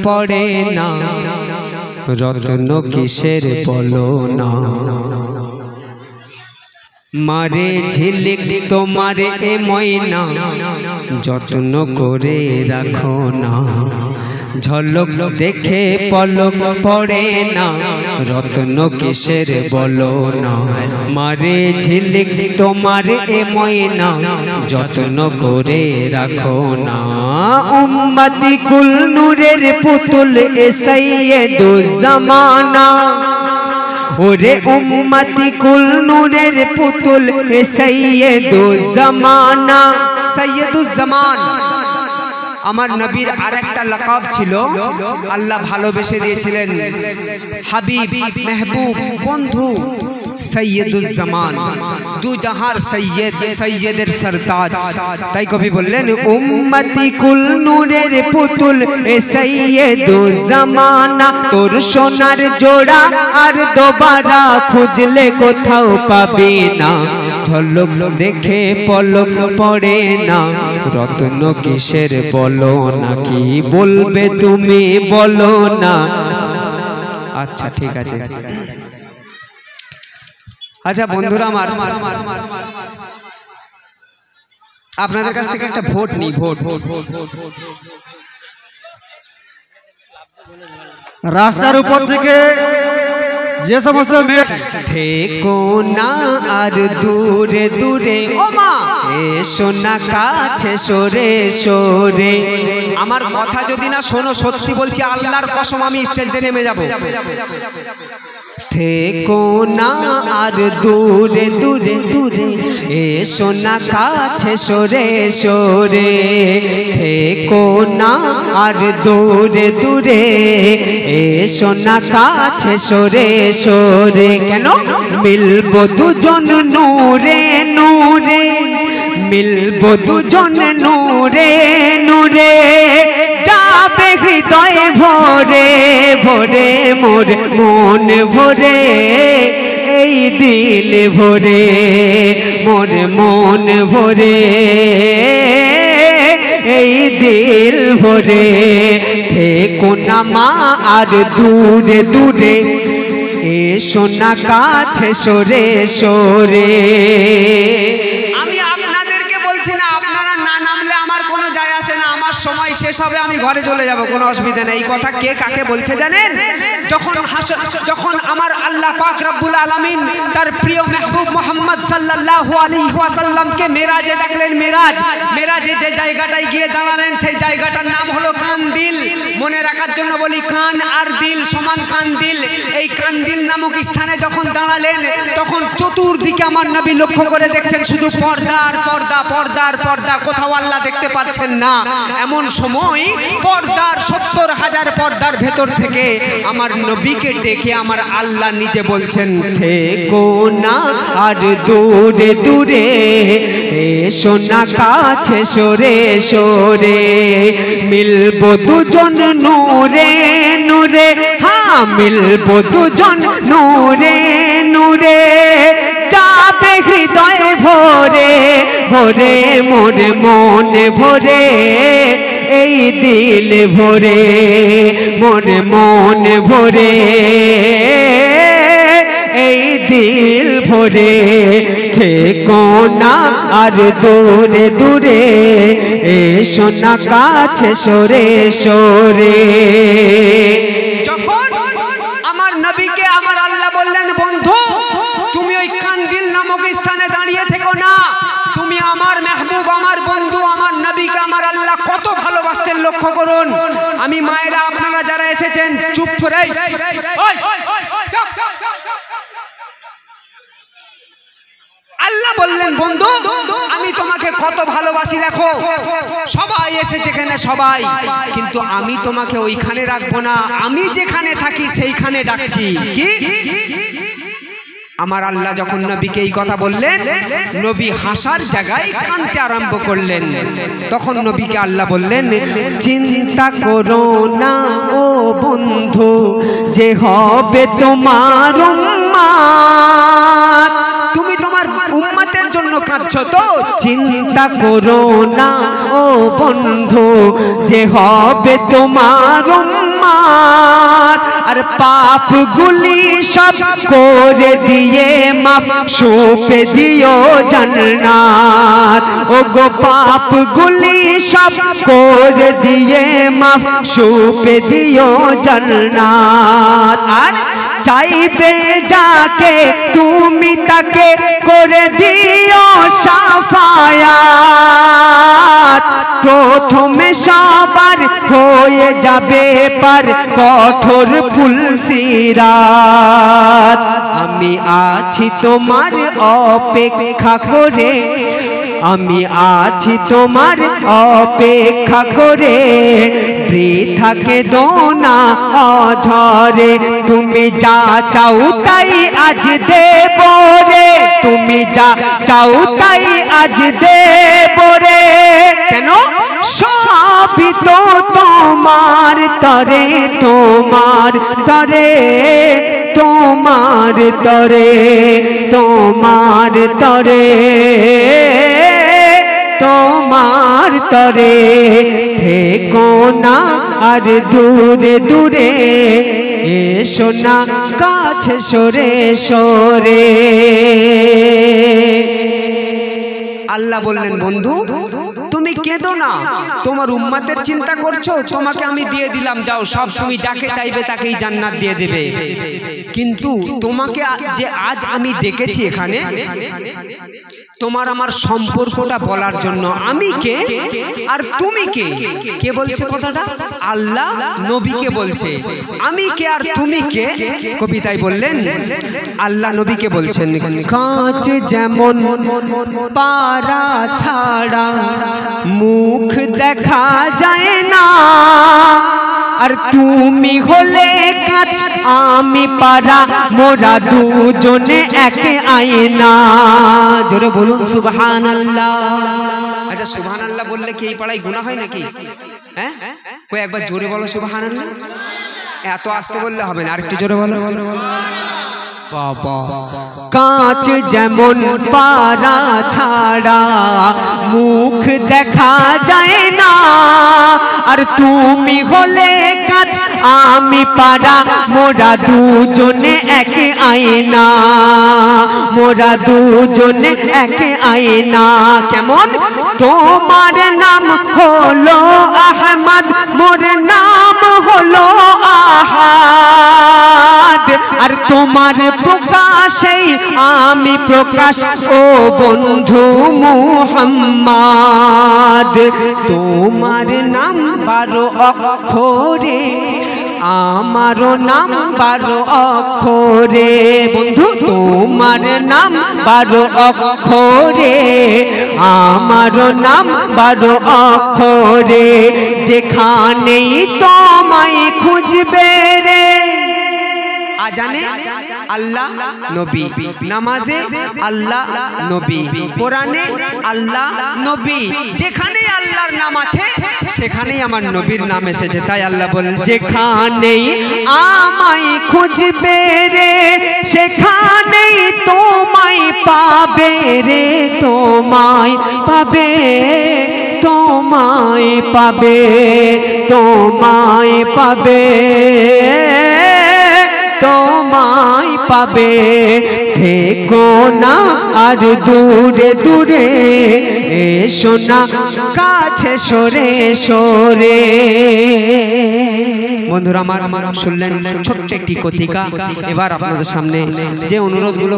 পড়ে না রত্ন কিসের বলো না মারে ঝিলিক তোমার এ ময়না যত্ন করে রাখো না ঝলক দেখে পলক পড়ে না রত্ন কিসের বলো না মারে ঝিলিক তোমার এ ময়না যত্ন করে রাখো না উম্মতি কুল নূরের পুতুল এ সৈয়দুজ জামানা ওরে উম্মতি কুল নূরের পুতুল এ সৈয়দুজ জামানা সৈয়দুজ জামান আমার নবীর আরেকটা লাকাব ছিল আল্লাহ ভালোবেসে দিয়েছিলেন হাবিব মেহবুব বন্ধু সৈয়দুজ জামান দু জাহার সৈয়দ সৈয়দের সরতাজ তাই কবি বললেন উম্মতি কুল নূরের পুতুল এ সৈয়দুজ জামানা তোর সোনার জোড়া আর দোবারা খুঁজলে কোথাও পাবি না ঝলক দেখে পলক পড়ে না রত্ন কিসের বলো না কি বলবে তুমি বলো না আচ্ছা ঠিক আছে আচ্ছা বন্ধুরা আমার আপনাদের কাছ থেকে একটা ভোট নিই ভোট রাস্তার উপর থেকে যে সমস্ত থেকো না আর দূরে দূরে ও মা এসো না কাছে সরে সরে আমার কথা যদি না শোনো সত্যি বলছি আল্লাহর কসম আমি স্টেজে নেমে যাব থেকো না আর দূরে দূরে দূরে এসো না কাছে সরে সরে থেকো না আর দূরে দূরে এসো না কাছে সরে সরে কেন মিলবো দুজন নূরে নূরে মিলবো দুজন নূরে নূরে যাবে হৃদয় ভরে ভরে মোর মন ভরে এই দিল ভরে মোর মন ভরে এই দিল ভরে থেকো না মা আর দূরে দূরে এসো না কাছে সরে সরে আমি আপনাদেরকে বলছি না আপনারা না নামলে আমার কোনো যায় আসে না আমার সময় শেষ হবে আমি ঘরে চলে যাব কোনো অসুবিধা নেই এই কথা কে কাকে বলছে জানেন যখন আমার আল্লাহ পাক রব্বুল আলামিন তার প্রিয় মেহবুব মুহাম্মদ সাল্লাল্লাহু আলাইহি ওয়াসাল্লামকে মেরাজে ডাকলেন মেরাজে যে জায়গাটায় গিয়ে দাঁড়ালেন সেই জায়গাটার নাম হলো কান্দিল মনে রাখার জন্য বলি কান আর দিল সমান কান্দিল এই কান্দিল নামক স্থানে যখন দাঁড়ালেন তখন চতুর্দিকে আমার নবী লক্ষ্য করে দেখছেন শুধু পর্দা আর পর্দা পর্দা আর পর্দা কোথাও আল্লাহ দেখতে পাচ্ছেন না এমন সময় পর্দার ৭০,০০০ পর্দার ভেতর থেকে আমার নবীকে ডেকে আমার আল্লাহ নিজে বলছেন থেকো না আর দূরে দূরে এসো না কাছে সরে সরে মিলবো দুজন নূরে নূরে হ্যাঁ মিলবো দুজন নূরে নূরে যাবে হৃদয় ভরে ভরে মোর মন ভরে এই দিল ভরে মোর মন ভরে এই দিল ভরে থেকো না আর দূরে দূরে এসো না কাছে সরে সরে যখন আমার নবীকে আমার আল্লাহ বললেন বন্ধু তুমি ওই কান্দিল নামক স্থানে দাঁড়িয়ে থেকো না তুমি আমার মেহবুব আমার বন্ধু আমার নবীকে আমার আল্লাহ কত ভালোবাসতেন লক্ষ্য করুন আমি মায়েরা আপনারা যারা এসেছেন চুপ করে আল্লাহ বললেন বন্ধু আমি তোমাকে কত ভালোবাসি দেখো সবাই এসেছে এখানে সবাই কিন্তু আমি তোমাকে ওইখানে রাখবো না আমি যেখানে থাকি সেইখানে ডাকছি কি আমার আল্লাহ যখন নবীকে এই কথা বললেন নবী হাসার জায়গায় কাঁদতে আরম্ভ করলেন তখন নবীকে আল্লাহ বললেন চিন্তা করো না ও বন্ধু যে হবে তোমার উম্মত তুমি তোমার উম্মতের জন্য কাঁদছো তো চিন্তা করো না ও বন্ধু যে হবে তোমার আর পাপ গুলি সব করে দিয়ে মাফ সুপে দিও জান্নাত ও গো পাপ গুলি সব করে দিয়ে মাফ সুপে দিও জান্নাত আর চাইবে যাকে তুমি তাকে করে দিও শাফায়াত প্রথমে সবার হয়ে যাবে পার কঠোর পুলসিরাত আমি আছি তোমার অপেক্ষা করে আমি আছি তোমার অপেক্ষা করে বৃথাকে দোনা অঝরে তুমি যা চাও তাই আজ দেব রে তুমি যা চাও তাই আজ দেব রে কেন সবই তো তোমার তরে তোমার তরে তোমার তরে তোমার তরে তোমার তরে থেকো না আর দূরে দূরে এসো না কাছে সরে সরে আল্লাহ বললেন বন্ধু তুমি কেঁদো না তোমার উম্মতের চিন্তা করছো তোমাকে আমি দিয়ে দিলাম যাও সব তুমি যাকে চাইবে তাকেই জান্নাত দিয়ে দেবে কিন্তু তোমাকে যে আজ আমি ডেকেছি এখানে তোমার আমার সম্পর্কটা বলার জন্য আমি কে আর তুমি কে কে বলছে কথাটা আল্লাহ নবীকে বলছে আমি কে আর তুমি কে কবিতায় বললেন আল্লাহ নবীকে বলছেন কাঁচ যেমন পারা ছাড়া মুখ দেখা যায় না আর তুমি হলে কাঁচ আমি পারা মোরা দুজনে এক আয়না জোরে বলুন সুবহানাল্লাহ আচ্ছা সুবহানাল্লাহ বললে কি এই পাড়ায় গুনাহ হয় নাকি হ্যাঁ কই একবার জোরে বলো সুবহানাল্লাহ এত আস্তে বললে হবে না আরেকটু জোরে বলো বাবা কাঁচ যেমন পারা ছাড়া মুখ দেখা যায় না আর তুমি হলে কাঁচ আমি পারা মোরা দুজনে এক আয়না মোরা দুজনে এক আয়না কেমন তোমার নাম হলো আহমদ মোর নাম হলো আহাদ আর তোমার প্রকাশেই আমি প্রকাশ ও বন্ধু মুহাম্মদ তোমার নাম 12 অক্ষরে আমারও নাম 12 অক্ষরে বন্ধু তোমার নাম 12 অক্ষরে আমারও নাম 12 অক্ষরে যেখানেই তোমায় খুঁজবে রে আজানে আল্লাহ নবী নামাজে আল্লাহ নবী কোরআনে আল্লাহ নবী যেখানে আল্লাহর নাম আছে সেখানেই আমার নবীর নাম এসেছে তাই আল্লাহ বলেন যেখানেই আমায় খুঁজবে রে সেখানেই তোমায় পাবে রে তোমায় পাবে তোমায় পাবে তোমায় পাবে তোমায় পাবে থেকো না আর দূরে দূরে এসো না কাছে সরে সরে বন্ধুরা আমার শুনলেন ছোট্ট একটি কথিকা এবার আপনাদের সামনে যে অনুরোধগুলো